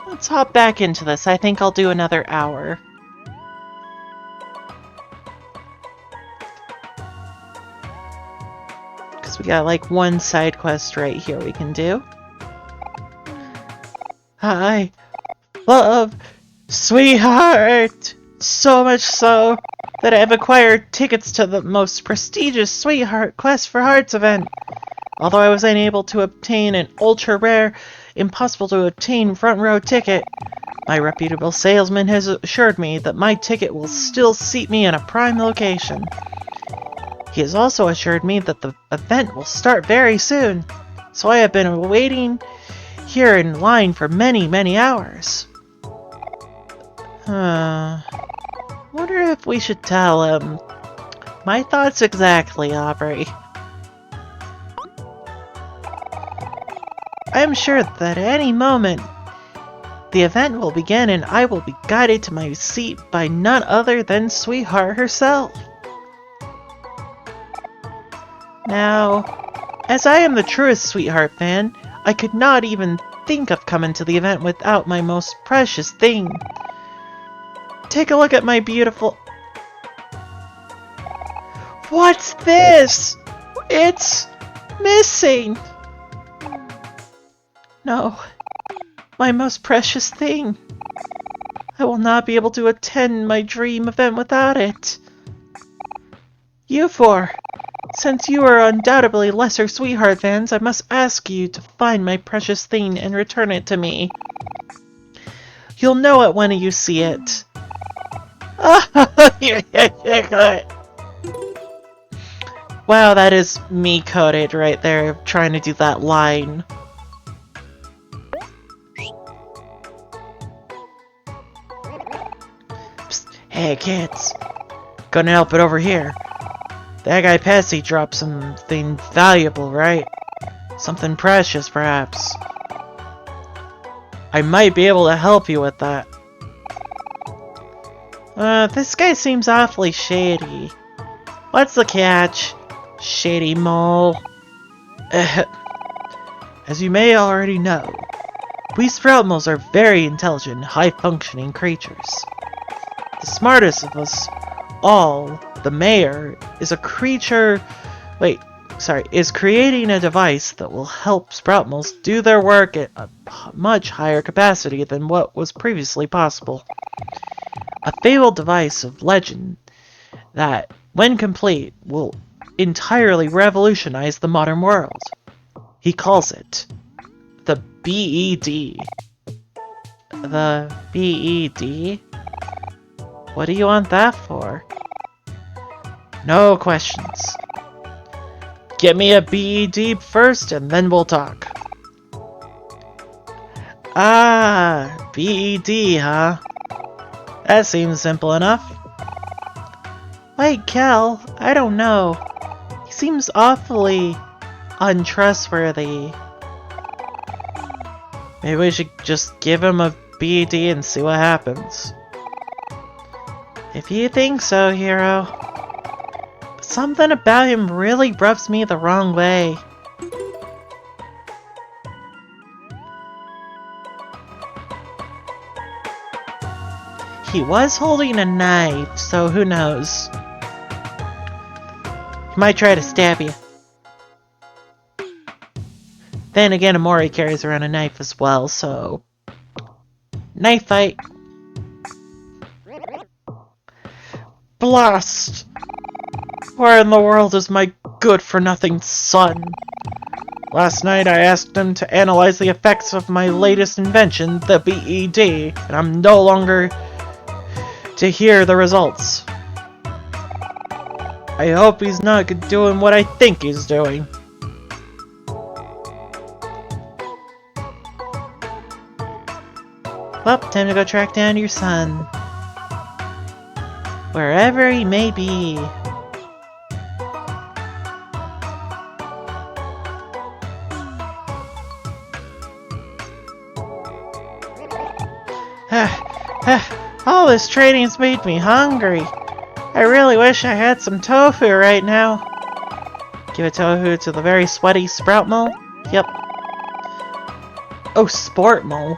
Let's hop back into this. I think I'll do another hour. Because we got like one side quest right here we can do. Hi, love, sweetheart! So much so that I have acquired tickets to the most prestigious Sweetheart Quest for Hearts event. Although I was unable to obtain an ultra-rare, impossible-to-obtain front-row ticket, my reputable salesman has assured me that my ticket will still seat me in a prime location. He has also assured me that the event will start very soon, so I have been waiting here in line for many, many hours. Wonder if we should tell him. My thoughts exactly, Omori. I am sure that at any moment, the event will begin and I will be guided to my seat by none other than Sweetheart herself. Now, as I am the truest Sweetheart fan, I could not even think of coming to the event without my most precious thing. Take a look at my beautiful... What's this? It's missing! No, my most precious thing. I will not be able to attend my dream event without it. You four, since you are undoubtedly lesser Sweetheart fans, I must ask you to find my precious thing and return it to me. You'll know it when you see it. Wow, that is me coded right there, trying to do that line. Psst, hey kids, gonna help it over here. That guy Pessy dropped something valuable, right? Something precious, perhaps. I might be able to help you with that. This guy seems awfully shady. What's the catch, shady mole? As you may already know, we sprout moles are very intelligent, high-functioning creatures. The smartest of us all, the mayor, is is creating a device that will help sprout moles do their work at a much higher capacity than what was previously possible. A fabled device of legend that, when complete, will entirely revolutionize the modern world. He calls it the BED. The BED? What do you want that for? No questions. Get me a BED first and then we'll talk. Ah, BED, huh? That seems simple enough. Wait, Kel, I don't know. He seems awfully untrustworthy. Maybe we should just give him a BED and see what happens. If you think so, hero. But something about him really rubs me the wrong way. He was holding a knife, so who knows? He might try to stab you. Then again, Omori carries around a knife as well, so... Knife fight! Blast! Where in the world is my good-for-nothing son? Last night I asked him to analyze the effects of my latest invention, the BED, and I'm no longer to hear the results. I hope he's not doing what I think he's doing. Well, time to go track down your son. Wherever he may be. All this training's made me hungry. I really wish I had some tofu right now. Give a tofu to the very sweaty sprout mole? Yep. Oh, sport mole.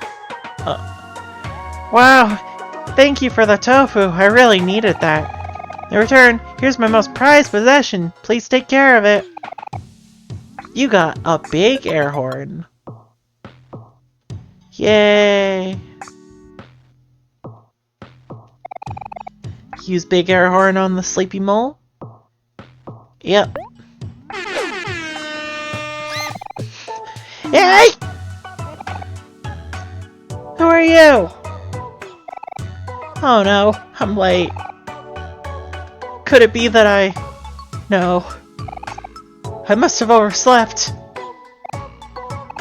Wow, thank you for the tofu. I really needed that. In return, here's my most prized possession. Please take care of it. You got a big air horn. Yay! Use big air horn on the sleepy mole? Yep. Hey! Who are you? Oh no, I'm late. Could it be that No. I must have overslept.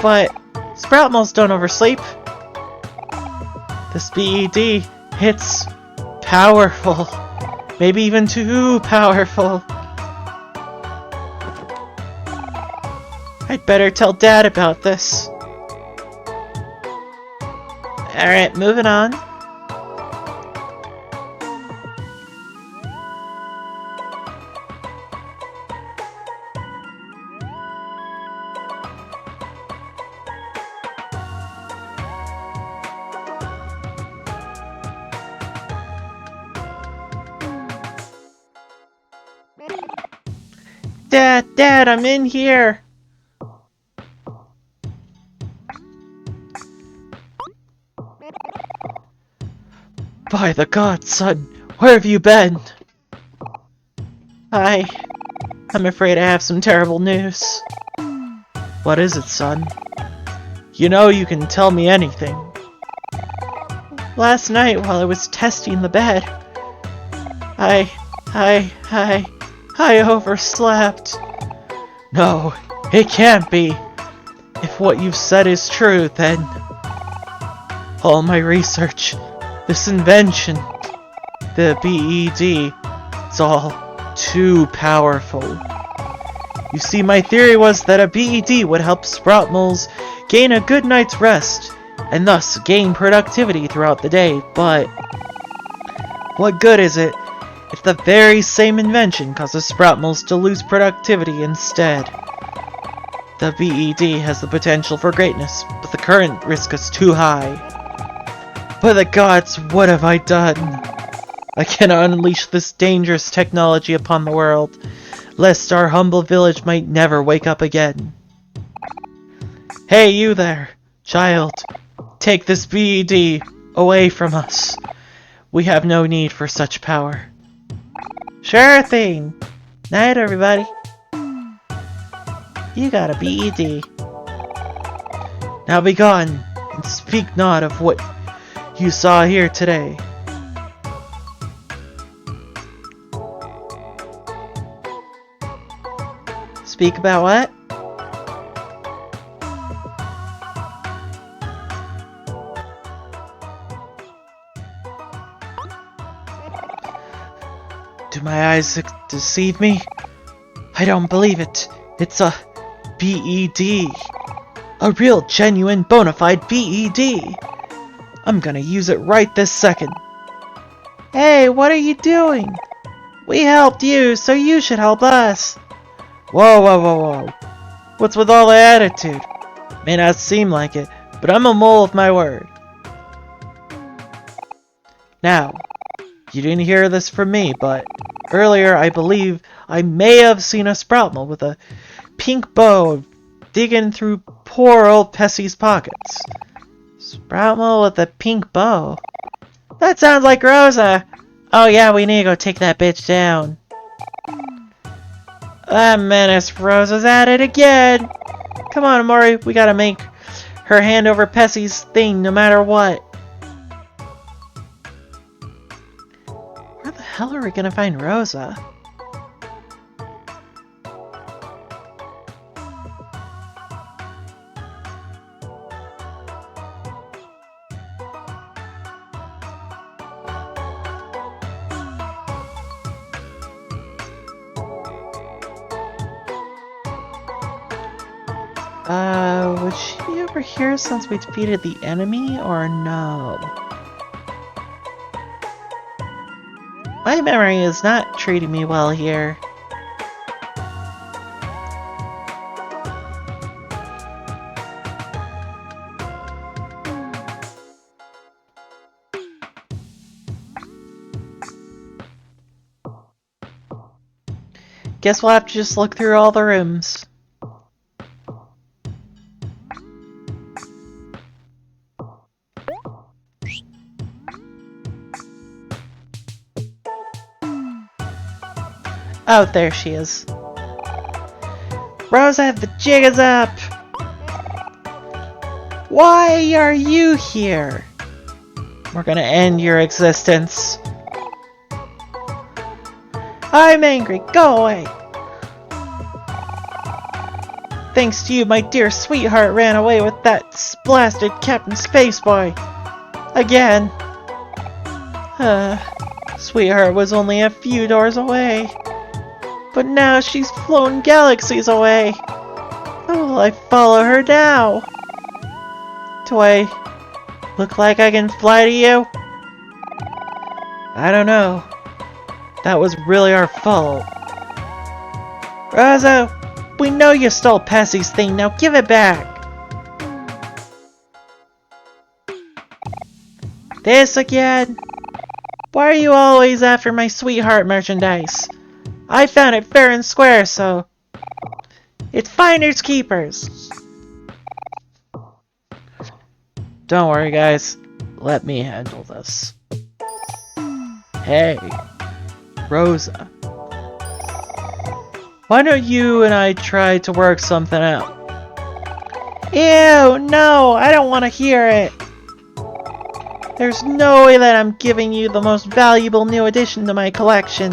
But sprout moles don't oversleep. This BED, it's powerful. Maybe even too powerful. I'd better tell Dad about this. Alright, moving on. Dad, I'm in here! By the gods, son, where have you been? I'm afraid I have some terrible news. What is it, son? You know you can tell me anything. Last night while I was testing the bed, I overslept. No, it can't be. If what you've said is true, then all my research, this invention, the BED, it's all too powerful. You see, my theory was that a BED would help sprout moles gain a good night's rest, and thus gain productivity throughout the day, but what good is it if the very same invention causes sprout moles to lose productivity instead? The BED has the potential for greatness, but the current risk is too high. By the gods, what have I done? I cannot unleash this dangerous technology upon the world, lest our humble village might never wake up again. Hey, you there, child. Take this BED away from us. We have no need for such power. Sure thing. Night, everybody. You got a BED. Now be gone, and speak not of what you saw here today. Speak about what? Do my eyes deceive me? I don't believe it. It's a BED. A real, genuine, bona fide BED. I'm gonna use it right this second. Hey, what are you doing? We helped you, so you should help us. Whoa. What's with all the attitude? May not seem like it, but I'm a mole of my word. Now, you didn't hear this from me, but earlier I believe I may have seen a sprout mole with a pink bow digging through poor old Pessie's pockets. Sprout mole with a pink bow? That sounds like Rosa! Oh yeah, we need to go take that bitch down. That menace Rosa's at it again! Come on, Omori, we gotta make her hand over Pessie's thing no matter what. Where the hell are we gonna find Rosa? Was she over here since we defeated the enemy, or no? My memory is not treating me well here. Guess we'll have to just look through all the rooms. Oh, there she is. Rosa, the jig is up! Why are you here? We're gonna end your existence. I'm angry. Go away. Thanks to you, my dear sweetheart ran away with that blasted Captain Spaceboy. Again. Sweetheart was only a few doors away. But now she's flown galaxies away. How will I follow her now? Do I look like I can fly to you? I don't know. That was really our fault. Rosa, we know you stole Pessy's thing, now give it back! This again? Why are you always after my sweetheart merchandise? I found it fair and square, so... It's finders keepers! Don't worry, guys. Let me handle this. Hey, Rosa. Why don't you and I try to work something out? Ew, no, I don't want to hear it. There's no way that I'm giving you the most valuable new addition to my collection.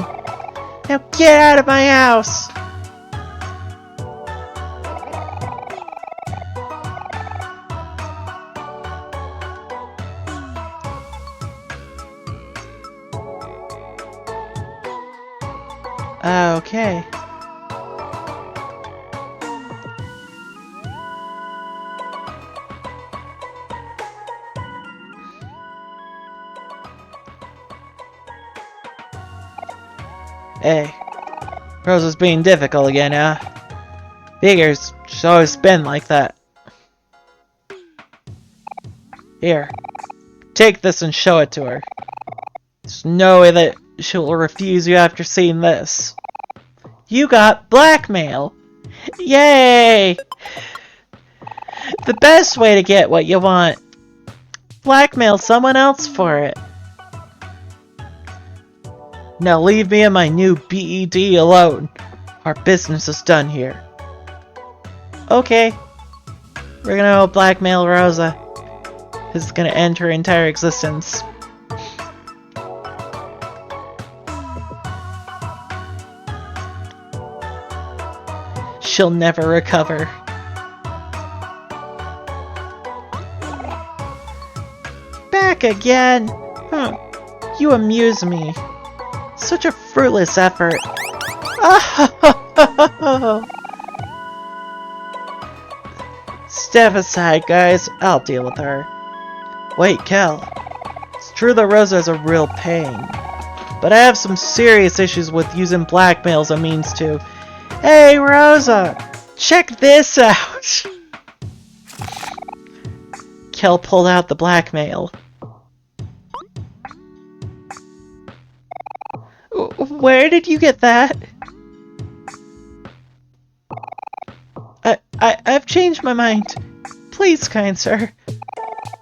Now get out of my house! Okay. Hey, Rosa's being difficult again, huh? Figures, she's always been like that. Here, take this and show it to her. There's no way that she'll refuse you after seeing this. You got blackmail! Yay! The best way to get what you want. Blackmail someone else for it. Now leave me and my new BED alone. Our business is done here. Okay. We're gonna blackmail Rosa. This is gonna end her entire existence. She'll never recover. Back again? Huh. You amuse me. Such a fruitless effort. Step aside, guys. I'll deal with her. Wait, Kel. It's true that Rosa is a real pain, but I have some serious issues with using blackmail as a means to... Hey, Rosa! Check this out! Kel pulled out the blackmail. Where did you get that? I've changed my mind. Please, kind sir.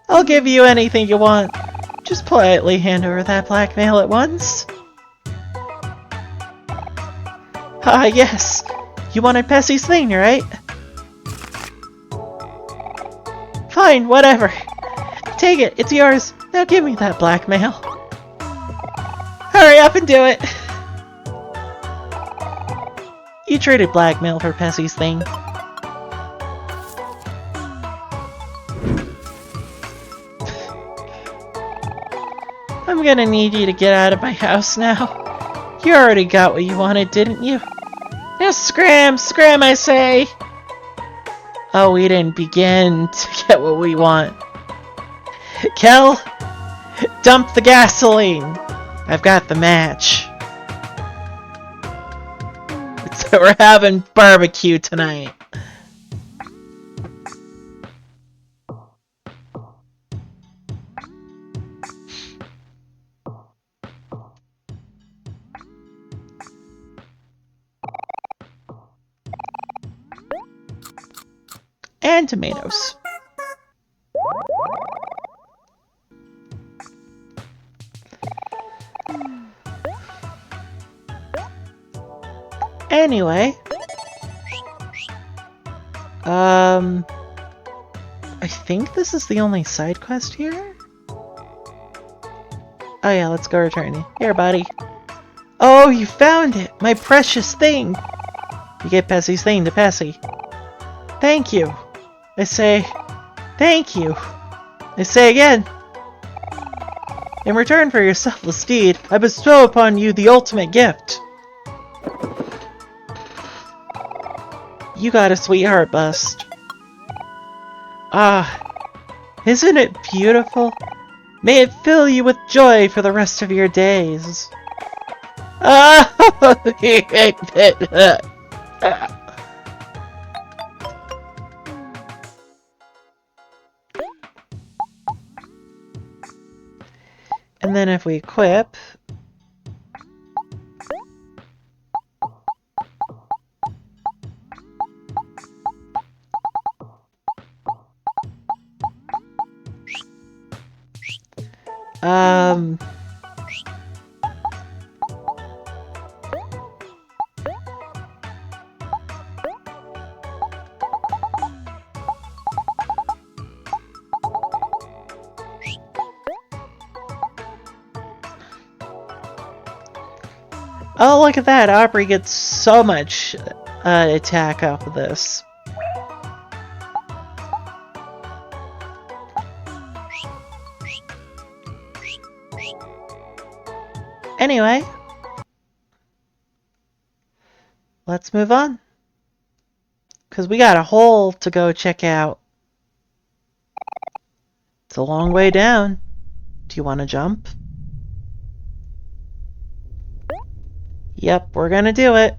I'll give you anything you want. Just politely hand over that blackmail at once. Ah, yes. You wanted Pessy's thing, right? Fine, whatever. Take it, it's yours. Now give me that blackmail. Hurry up and do it! You traded blackmail for Pessy's thing. I'm gonna need you to get out of my house now. You already got what you wanted, didn't you? Now scram! Scram, I say! Oh, we didn't begin to get what we want. Kel, dump the gasoline! I've got the match. So we're having barbecue tonight. and tomatoes. Anyway, I think this is the only side quest here? Oh yeah, let's go return it. Here, buddy. Oh, you found it! My precious thing! You get Pessy's thing to Pessy. Thank you. I say, thank you. I say again. In return for your selfless deed, I bestow upon you the ultimate gift. You got a sweetheart bust. Ah, isn't it beautiful? May it fill you with joy for the rest of your days. Ah! And then if we equip... Oh, look at that! Aubrey gets so much attack off of this. Anyway, let's move on. Because we got a hole to go check out. It's a long way down. Do you want to jump? Yep, we're gonna do it.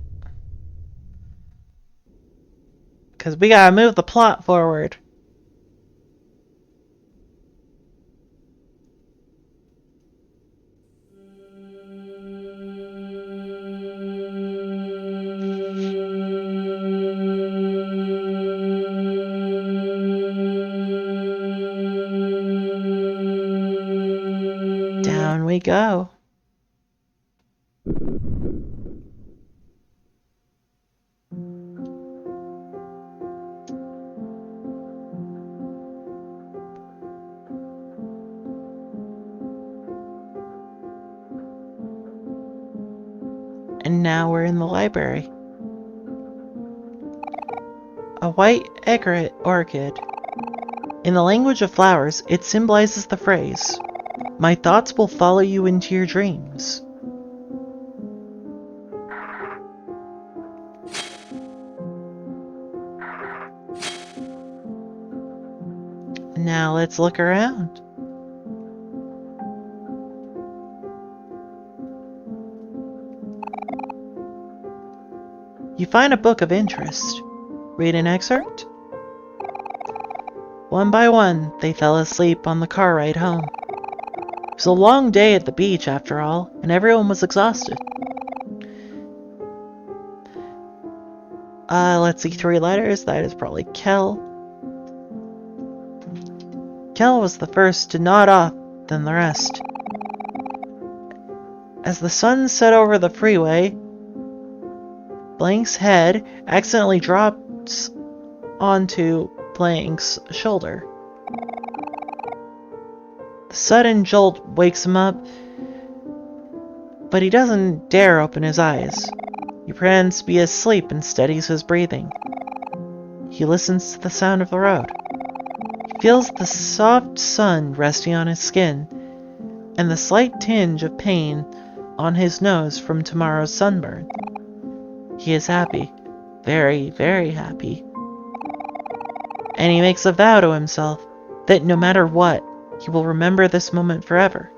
Because we gotta move the plot forward. Down we go. And now we're in the library. A white egret orchid. In the language of flowers, it symbolizes the phrase, "My thoughts will follow you into your dreams." Now let's look around. You find a book of interest. Read an excerpt? One by one, they fell asleep on the car ride home. It was a long day at the beach, after all, and everyone was exhausted. Let's see, 3 letters. That is probably Kel. Kel was the first to nod off than the rest. As the sun set over the freeway, Blank's head accidentally drops onto Blank's shoulder. The sudden jolt wakes him up, but he doesn't dare open his eyes. He pretends to be asleep and steadies his breathing. He listens to the sound of the road. He feels the soft sun resting on his skin, and the slight tinge of pain on his nose from tomorrow's sunburn. He is happy. Very, very happy. And he makes a vow to himself that no matter what, he will remember this moment forever.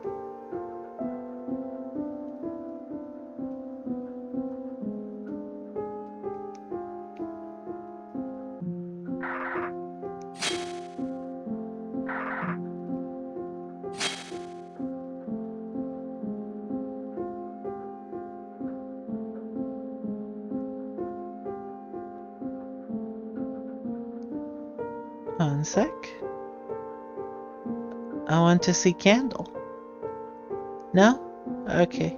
sick? I want to see Candle. No? Okay.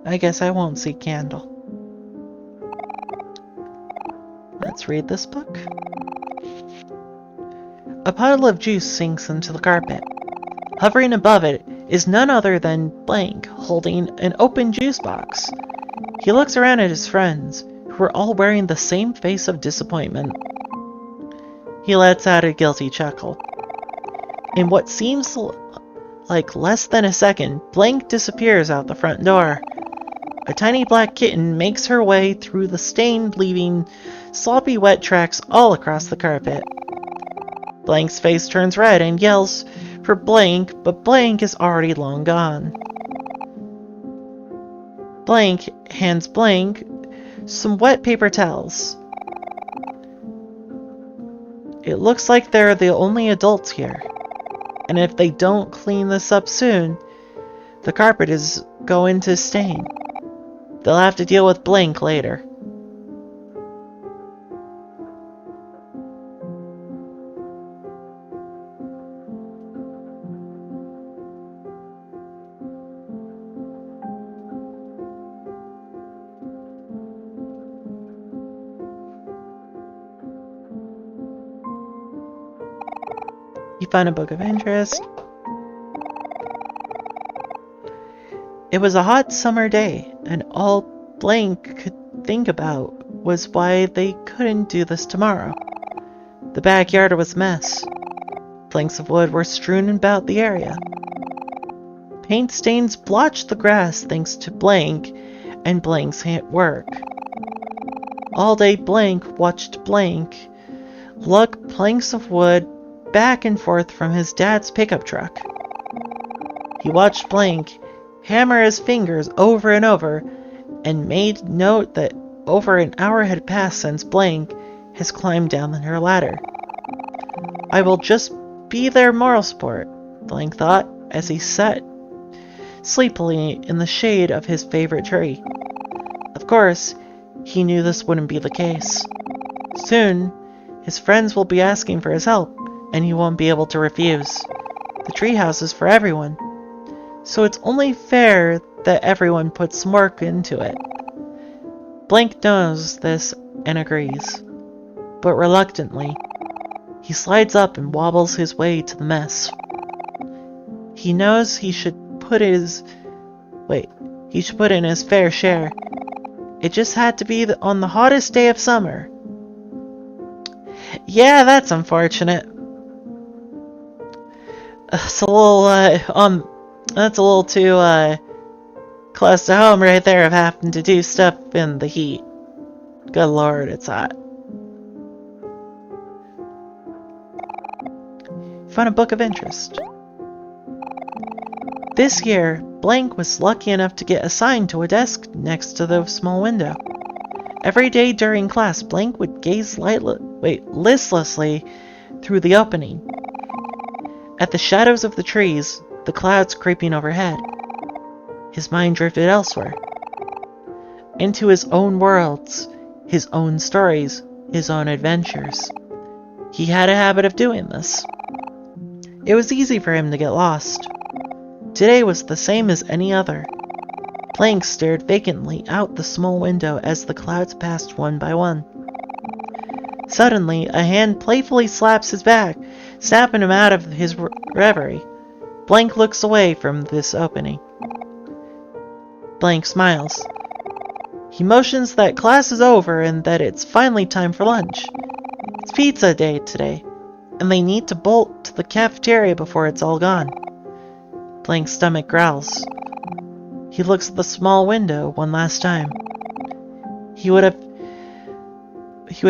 I guess I won't see Candle. Let's read this book. A puddle of juice sinks into the carpet. Hovering above it is none other than Blank, holding an open juice box. He looks around at his friends, who are all wearing the same face of disappointment. He lets out a guilty chuckle. In what seems like less than a second, Blank disappears out the front door. A tiny black kitten makes her way through the stain, leaving sloppy wet tracks all across the carpet. Blank's face turns red and yells for Blank, but Blank is already long gone. Blank hands Blank some wet paper towels. It looks like they're the only adults here, and if they don't clean this up soon, the carpet is going to stain. They'll have to deal with Blank later. You find a book of interest. It was a hot summer day, and all Blank could think about was why they couldn't do this tomorrow. The backyard was a mess. Planks of wood were strewn about the area. Paint stains blotched the grass thanks to Blank and Blank's work. All day Blank watched Blank lug planks of wood back and forth from his dad's pickup truck. He watched Blank hammer his fingers over and over and made note that over an hour had passed since Blank has climbed down her ladder. I will just be their moral support, Blank thought as he sat sleepily in the shade of his favorite tree. Of course, he knew this wouldn't be the case. Soon, his friends will be asking for his help, and he won't be able to refuse. The treehouse is for everyone, so it's only fair that everyone puts some work into it. Blank knows this and agrees, but reluctantly, he slides up and wobbles his way to the mess. He knows he should put in his fair share. It just had to be on the hottest day of summer. Yeah, that's unfortunate. It's a little, that's a little too, close to home right there of having to do stuff in the heat. Good lord, it's hot. Find a book of interest. This year, Blank was lucky enough to get assigned to a desk next to the small window. Every day during class, Blank would gaze listlessly through the opening, at the shadows of the trees, the clouds creeping overhead. His mind drifted elsewhere, into his own worlds, his own stories, his own adventures. He had a habit of doing this. It was easy for him to get lost. Today was the same as any other. Blank stared vacantly out the small window as the clouds passed one by one. Suddenly, a hand playfully slaps his back, snapping him out of his reverie. Blank looks away from this opening. Blank smiles. He motions that class is over and that it's finally time for lunch. It's pizza day today, and they need to bolt to the cafeteria before it's all gone. Blank's stomach growls. He looks at the small window one last time. He would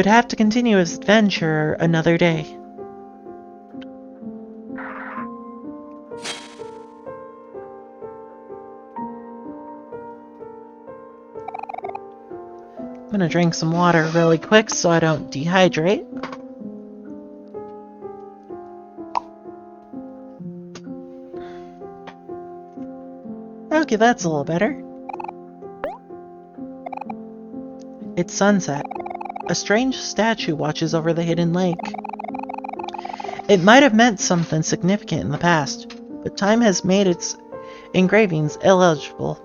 have to continue his adventure another day. I'm gonna drink some water really quick so I don't dehydrate. Okay, that's a little better. It's sunset. A strange statue watches over the hidden lake. It might have meant something significant in the past, but time has made its engravings illegible.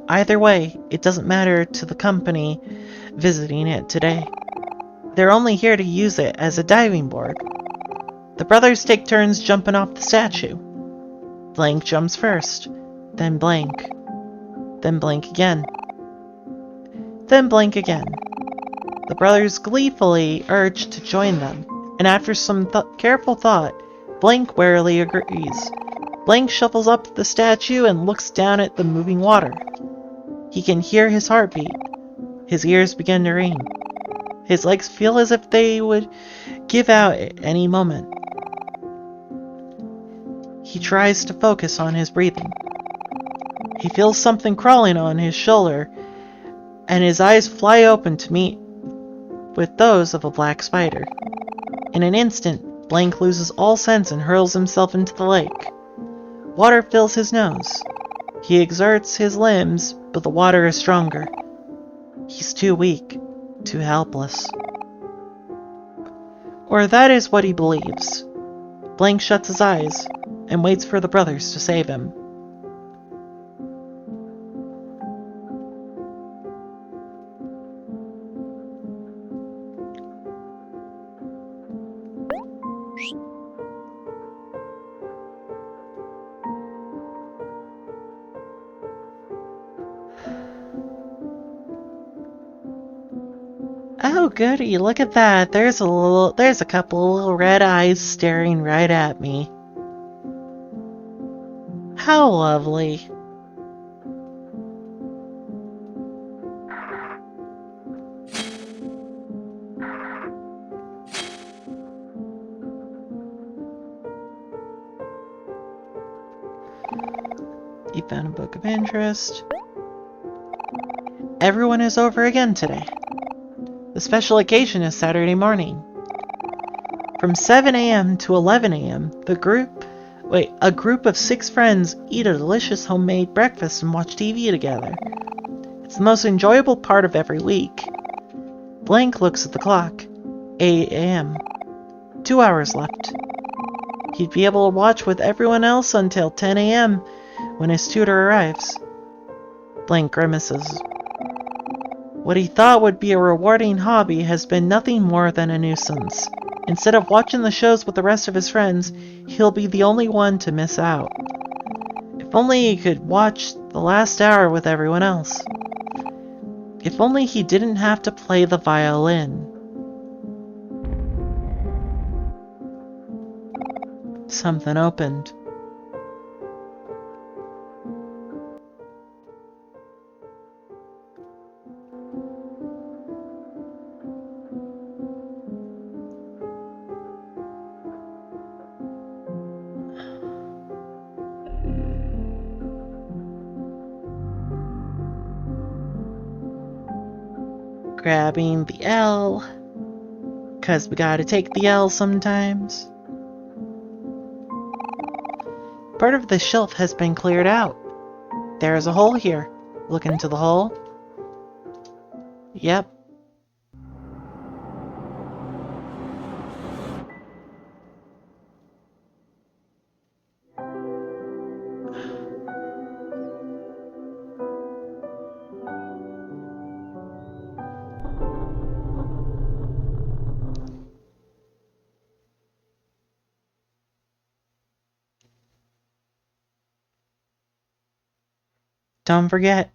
Either way, it doesn't matter to the company visiting it today. They're only here to use it as a diving board. The brothers take turns jumping off the statue. Blank jumps first, then Blank, then Blank again, then Blank again. The brothers gleefully urge to join them, and after some careful thought, Blank warily agrees. Blank shuffles up to the statue and looks down at the moving water. He can hear his heartbeat. His ears begin to ring. His legs feel as if they would give out at any moment. He tries to focus on his breathing. He feels something crawling on his shoulder, and his eyes fly open to meet with those of a black spider. In an instant, Blank loses all sense and hurls himself into the lake. Water fills his nose. He exerts his limbs, but the water is stronger. He's too weak, too helpless. Or that is what he believes. Blank shuts his eyes and waits for the brothers to save him. Oh goody, look at that. There's a couple of little red eyes staring right at me. How lovely. You found a book of interest. Everyone is over again today. The special occasion is Saturday morning. From 7 a.m. to 11 a.m., a group of 6 friends eat a delicious homemade breakfast and watch TV together. It's the most enjoyable part of every week. Blank looks at the clock. 8 a.m. 2 hours left. He'd be able to watch with everyone else until 10 a.m. when his tutor arrives. Blank grimaces. What he thought would be a rewarding hobby has been nothing more than a nuisance. Instead of watching the shows with the rest of his friends, he'll be the only one to miss out. If only he could watch the last hour with everyone else. If only he didn't have to play the violin. Something opened. Grabbing the L, 'cause we gotta take the L sometimes. Part of the shelf has been cleared out. There's a hole here. Look into the hole. Yep. Don't forget,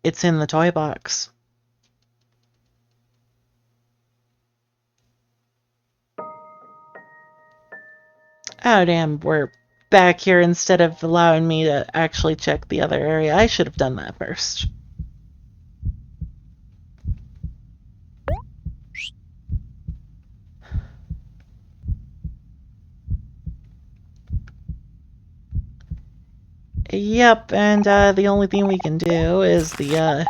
it's in the toy box. Oh damn, we're back here instead of allowing me to actually check the other area. I should have done that first. Yep, and the only thing we can do is the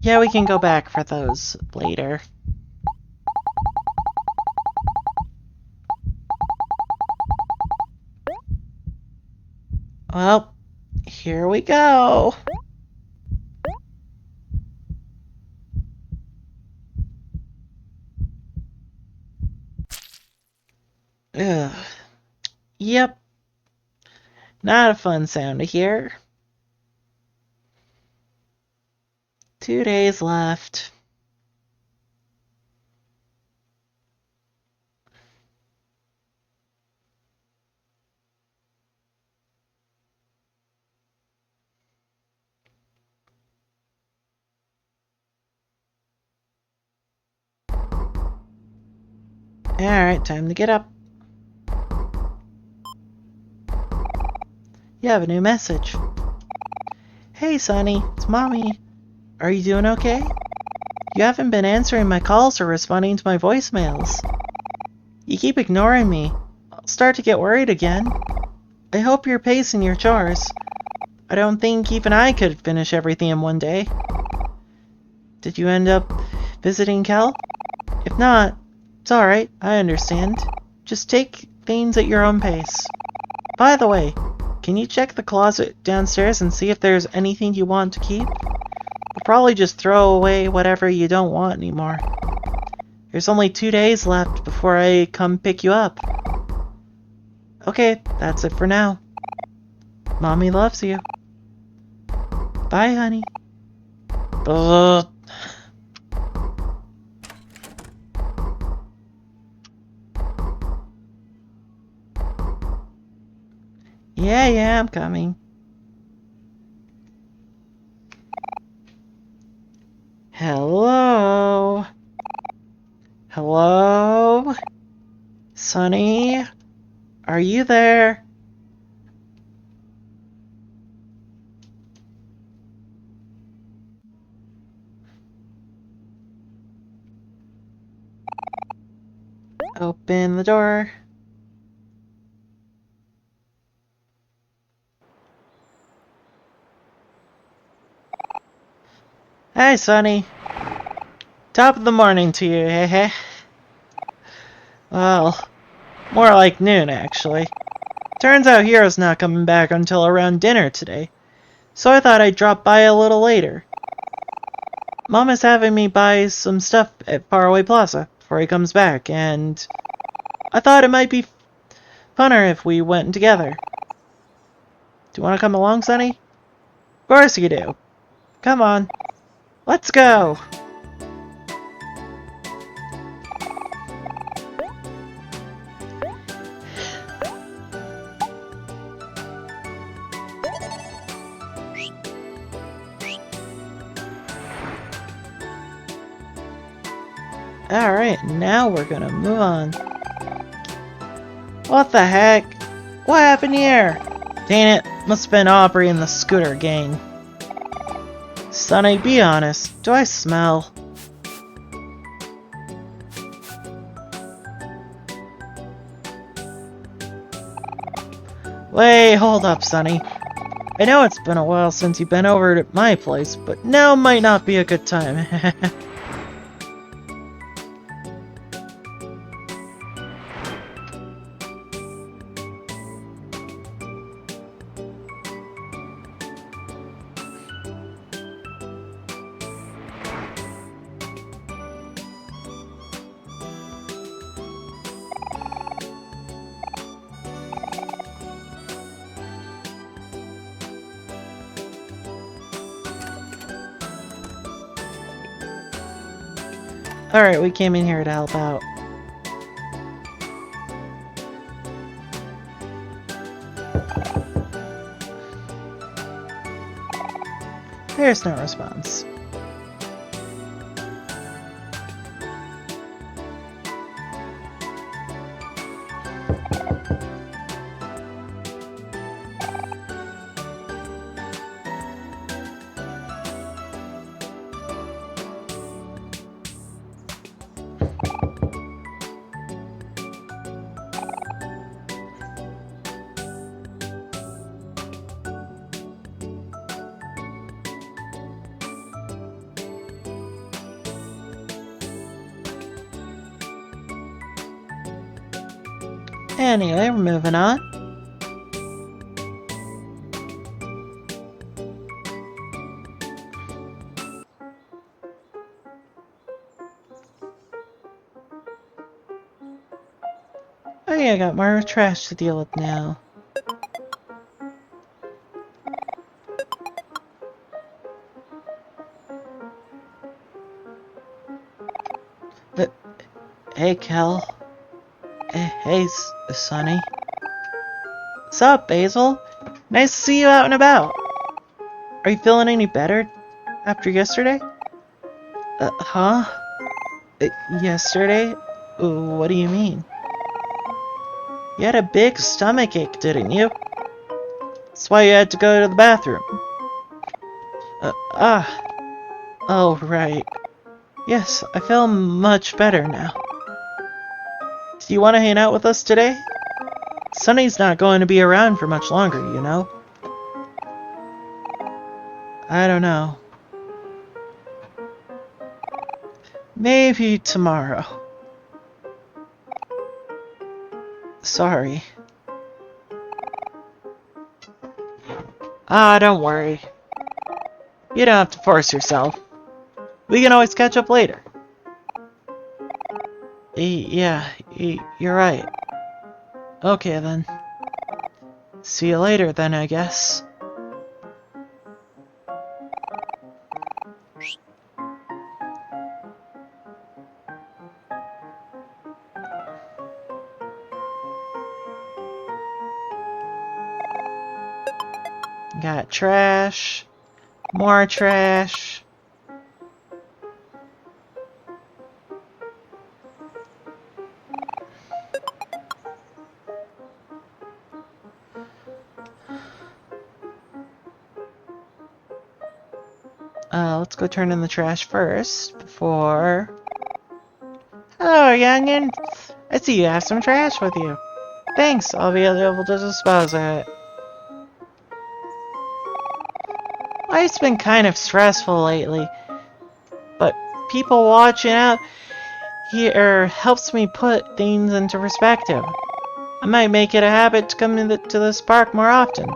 Yeah, we can go back for those later. Well, here we go. Ugh. Yep, not a fun sound to hear. 2 days left. Alright, time to get up. You have a new message. Hey, Sonny, it's Mommy. Are you doing okay? You haven't been answering my calls or responding to my voicemails. You keep ignoring me. I'll start to get worried again. I hope you're pacing your chores. I don't think even I could finish everything in one day. Did you end up visiting Kel? If not, it's alright, I understand. Just take things at your own pace. By the way, can you check the closet downstairs and see if there's anything you want to keep? I'll probably just throw away whatever you don't want anymore. There's only 2 days left before I come pick you up. Okay, that's it for now. Mommy loves you. Bye, honey. Ugh. Yeah, I'm coming. Hello? Hello? Sonny? Are you there? Open the door. Hi, Sonny. Top of the morning to you, heh. Well, more like noon, actually. Turns out Hero's not coming back until around dinner today, so I thought I'd drop by a little later. Mom is having me buy some stuff at Faraway Plaza before he comes back, and I thought it might be funner if we went together. Do you want to come along, Sonny? Of course you do. Come on. Let's go! Alright, now we're gonna move on. What the heck? What happened here? Dang it, must have been Aubrey and the scooter gang. Sonny, be honest. Do I smell? Wait, hold up, Sonny. I know it's been a while since you've been over at my place, but now might not be a good time. Alright, we came in here to help out. There's no response. Anyway, we're moving on. Oh yeah, I got more trash to deal with now. But, hey, Kel. Hey, Sonny. What's up, Basil? Nice to see you out and about. Are you feeling any better after yesterday? Huh? Yesterday? What do you mean? You had a big stomachache, didn't you? That's why you had to go to the bathroom. Oh, right. Yes, I feel much better now. Do you want to hang out with us today? Sonny's not going to be around for much longer, you know? I don't know. Maybe tomorrow. Sorry. Don't worry. You don't have to force yourself. We can always catch up later. Yeah, you're right. Okay then. See you later then, I guess. Got trash. More trash. Let's go turn in the trash first, before... Hello, youngin! I see you have some trash with you. Thanks, I'll be able to dispose of it. Life's been kind of stressful lately, but people watching out here helps me put things into perspective. I might make it a habit to come to this park more often.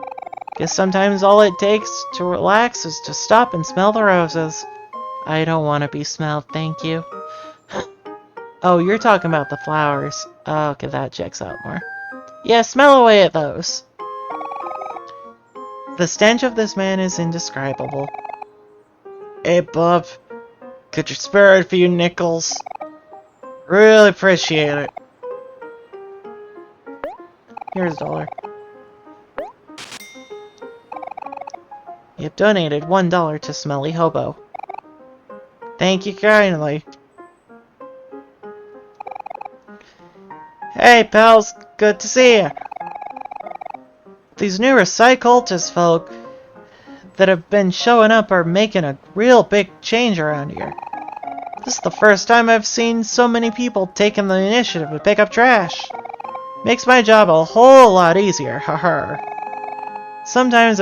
Guess sometimes all it takes to relax is to stop and smell the roses. I don't want to be smelled, thank you. Oh, you're talking about the flowers. Oh, okay, that checks out more. Yeah, smell away at those. The stench of this man is indescribable. Hey, bub. Could you spare a few nickels? Really appreciate it. Here's $1. You've donated $1 to Smelly Hobo. Thank you kindly. Hey, pals. Good to see you. These new recycled folk that have been showing up are making a real big change around here. This is the first time I've seen so many people taking the initiative to pick up trash. Makes my job a whole lot easier, haha. Sometimes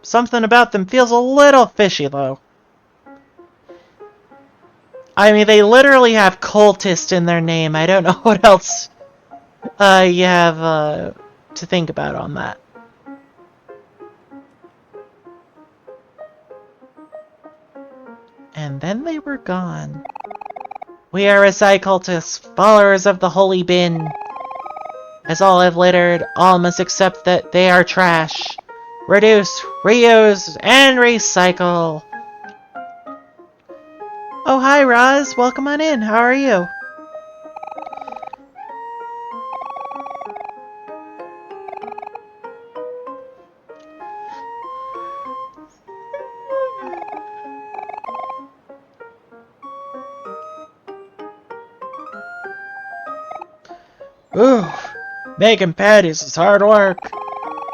something about them feels a little fishy, though. I mean, they literally have cultist in their name. I don't know what else you have to think about on that. And then they were gone. We are recycltists, followers of the holy bin. As all have littered, all must accept that they are trash. Reduce, reuse, and recycle. Oh, hi, Roz. Welcome on in. How are you? Ooh, making patties is hard work.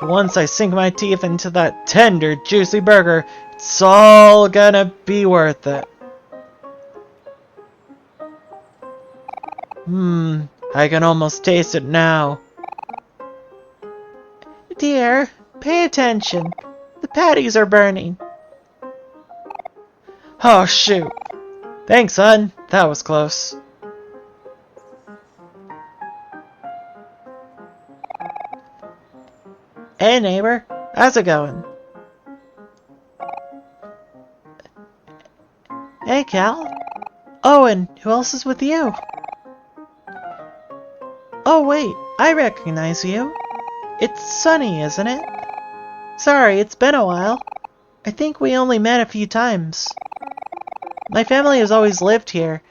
But once I sink my teeth into that tender, juicy burger, it's all gonna be worth it. I can almost taste it now. Dear, pay attention. The patties are burning. Oh, shoot. Thanks, son. That was close. Hey neighbor, how's it going? Hey Cal. Oh, and who else is with you? Oh wait, I recognize you. It's Sunny, isn't it? Sorry, it's been a while. I think we only met a few times. My family has always lived here,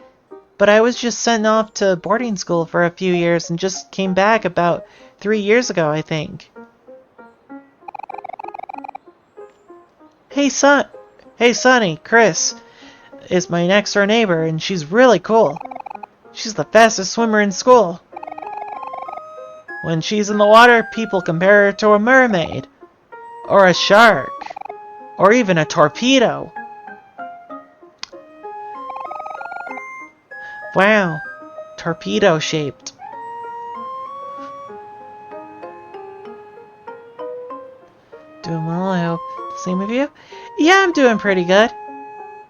but I was just sent off to boarding school for a few years and just came back about 3 years ago, I think. Hey, Hey, Sunny, Chris is my next door neighbor, and she's really cool. She's the fastest swimmer in school. When she's in the water, people compare her to a mermaid, or a shark, or even a torpedo. Wow, torpedo-shaped. Doing well, I hope the same of you? Yeah, I'm doing pretty good.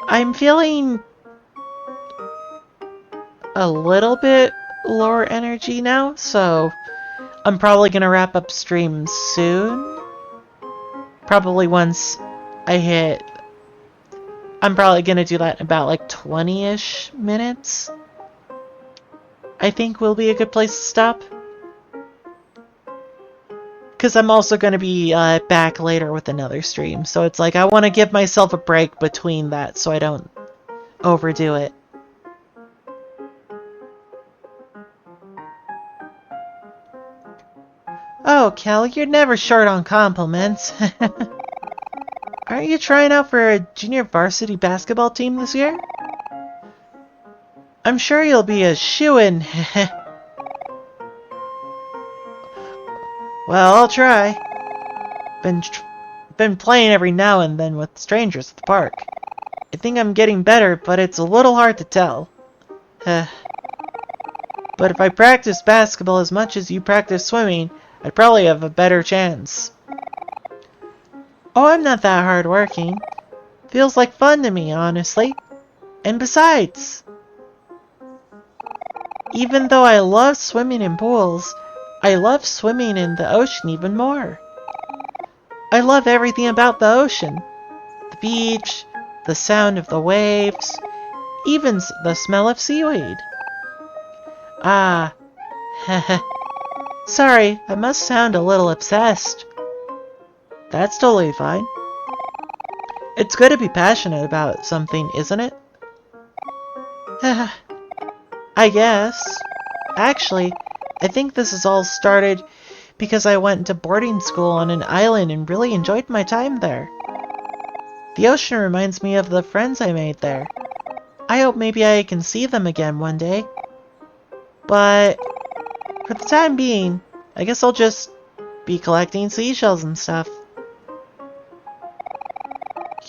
I'm feeling a little bit lower energy now, so I'm probably gonna wrap up stream soon. Probably once I hit... I'm probably gonna do that in about like 20-ish minutes. I think will be a good place to stop. Because I'm also going to be back later with another stream. So it's like I want to give myself a break between that so I don't overdo it. Oh, Cal, you're never short on compliments. Aren't you trying out for a junior varsity basketball team this year? I'm sure you'll be a shoo-in. Well, I'll try. Been playing every now and then with strangers at the park. I think I'm getting better, but it's a little hard to tell. But if I practice basketball as much as you practice swimming, I'd probably have a better chance. Oh, I'm not that hardworking. Feels like fun to me, honestly. And besides, even though I love swimming in pools, I love swimming in the ocean even more. I love everything about the ocean. The beach, the sound of the waves, even the smell of seaweed. Ah, heh. Sorry, I must sound a little obsessed. That's totally fine. It's good to be passionate about something, isn't it? I guess. Actually, I think this has all started because I went to boarding school on an island and really enjoyed my time there. The ocean reminds me of the friends I made there. I hope maybe I can see them again one day. But for the time being, I guess I'll just be collecting seashells and stuff.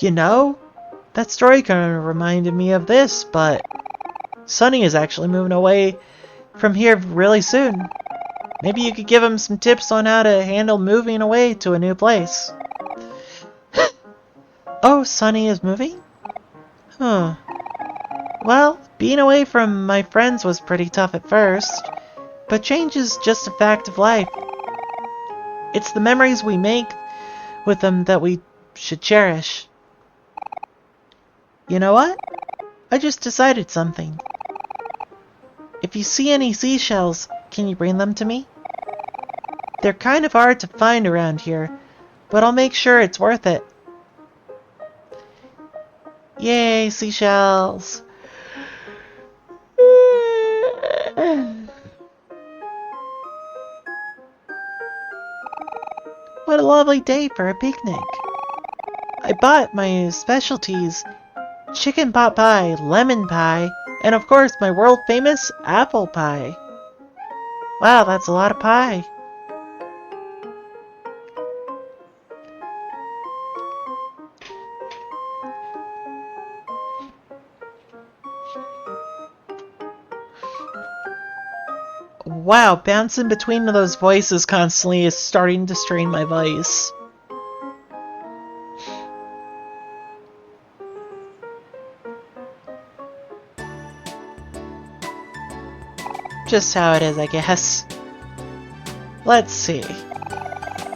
You know, that story kind of reminded me of this, but Sunny is actually moving away from here really soon. Maybe you could give him some tips on how to handle moving away to a new place. Oh, Sunny is moving? Huh. Well, being away from my friends was pretty tough at first, but change is just a fact of life. It's the memories we make with them that we should cherish. You know what? I just decided something. If you see any seashells, can you bring them to me? They're kind of hard to find around here, but I'll make sure it's worth it. Yay, seashells! What a lovely day for a picnic. I bought my specialties, chicken pot pie, lemon pie, and of course my world famous apple pie. Wow, that's a lot of pie. Wow, bouncing between those voices constantly is starting to strain my voice. Just how it is, I guess. Let's see.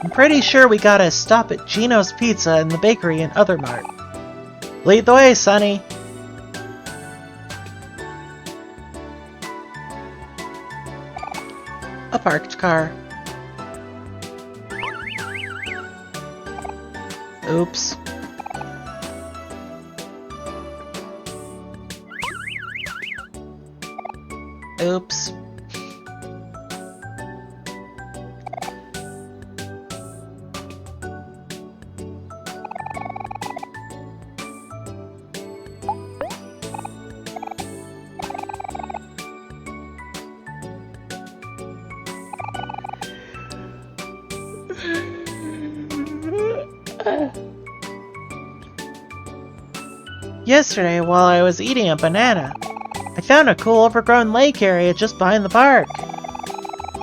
I'm pretty sure we gotta stop at Gino's Pizza and the bakery and other mart. Lead the way, Sonny. A parked car. Oops. Oops. Yesterday, while I was eating a banana, I found a cool overgrown lake area just behind the park.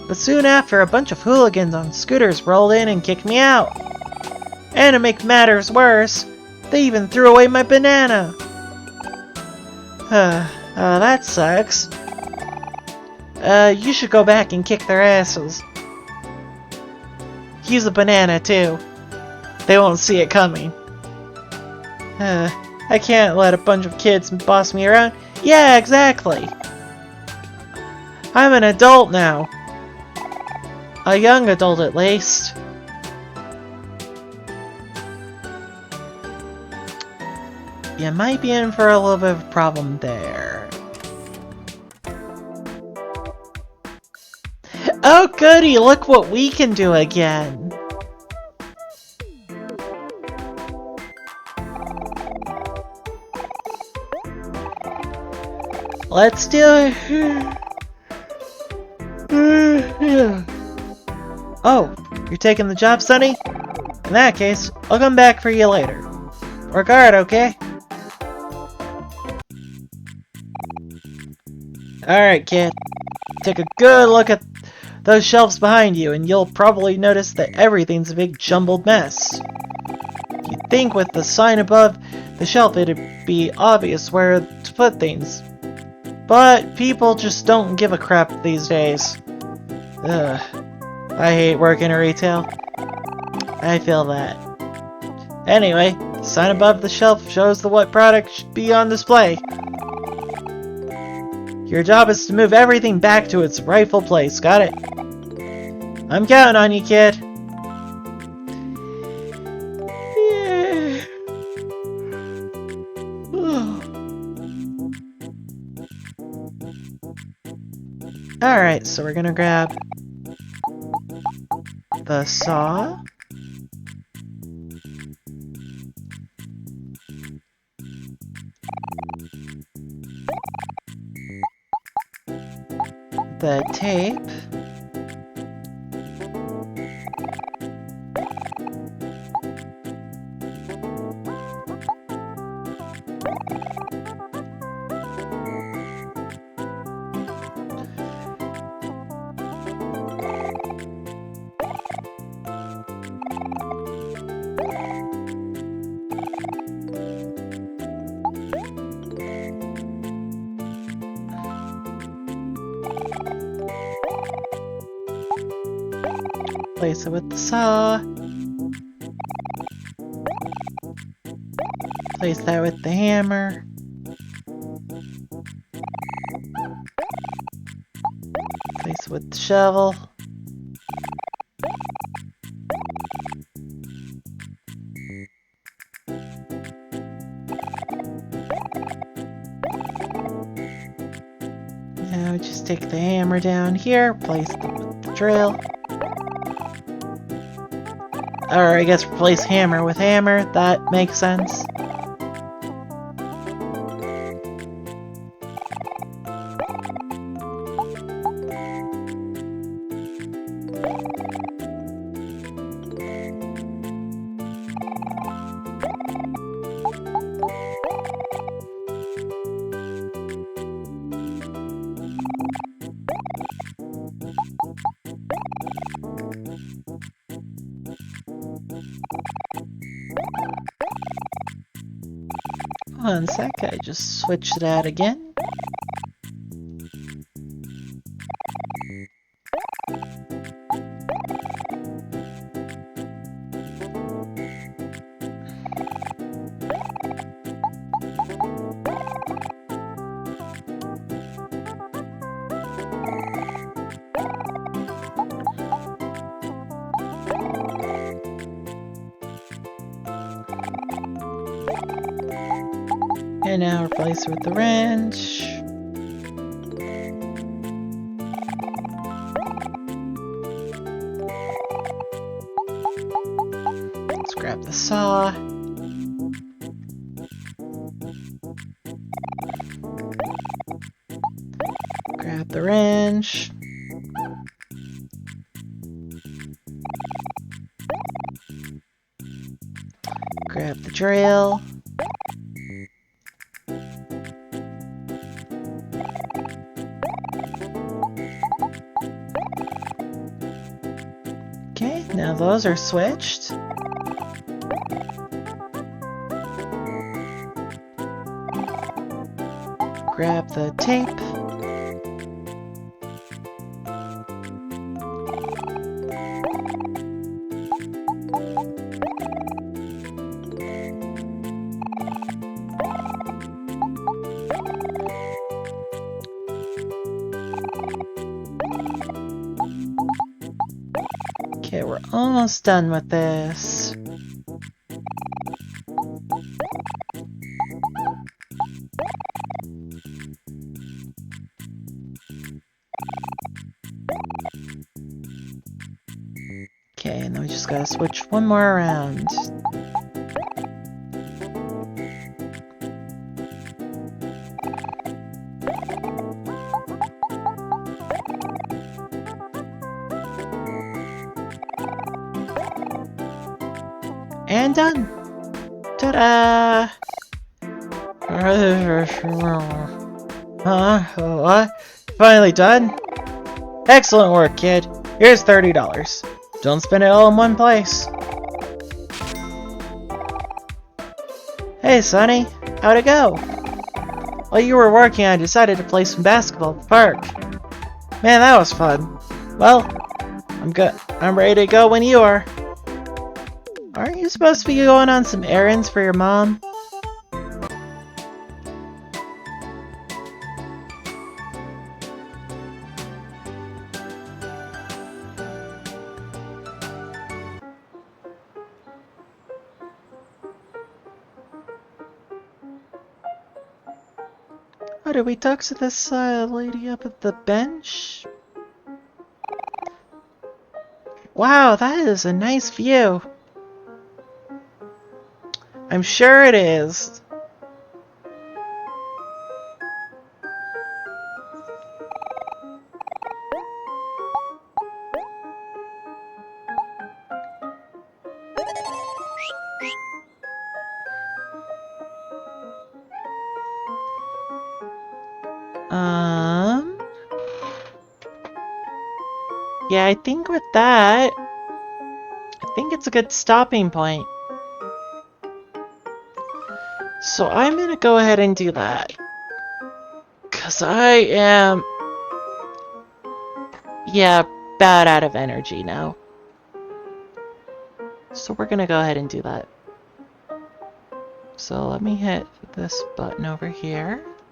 But soon after, a bunch of hooligans on scooters rolled in and kicked me out. And to make matters worse, they even threw away my banana. That sucks. You should go back and kick their asses. Use a banana, too. They won't see it coming. I can't let a bunch of kids boss me around. Yeah, exactly. I'm an adult now. A young adult, at least. You might be in for a little bit of a problem there. Oh goody, look what we can do again. Let's do it. Oh, you're taking the job, Sonny? In that case, I'll come back for you later. Work hard, okay? Alright, kid. Take a good look at those shelves behind you, and you'll probably notice that everything's a big jumbled mess. You'd think with the sign above the shelf it'd be obvious where to put things. But people just don't give a crap these days. Ugh. I hate working in retail. I feel that. Anyway, the sign above the shelf shows what product should be on display. Your job is to move everything back to its rightful place, got it? I'm counting on you, kid. Alright, so we're gonna grab the saw. The tape. Place it with the saw. Place that with the hammer. Place it with the shovel. Now just take the hammer down here, place it with the drill. Or I guess replace hammer with hammer, that makes sense. One sec, I just switched that again. And now replace it with the wrench. Let's grab the saw. Grab the wrench. Grab the drill. Okay, now those are switched. Grab the tape. Okay, we're almost done with this. Okay, and then we just gotta switch one more around. And done! Ta-da! What? Finally done? Excellent work, kid. Here's $30. Don't spend it all in one place. Hey, Sonny. How'd it go? While you were working, I decided to play some basketball at the park. Man, that was fun. Well, I'm ready to go when you are. Aren't you supposed to be going on some errands for your mom? Oh, did we talk to this lady up at the bench? Wow, that is a nice view. I'm sure it is. Yeah, I think with that, I think it's a good stopping point. So I'm gonna go ahead and do that. Cause I am, yeah, bad out of energy now. So we're gonna go ahead and do that. So let me hit this button over here.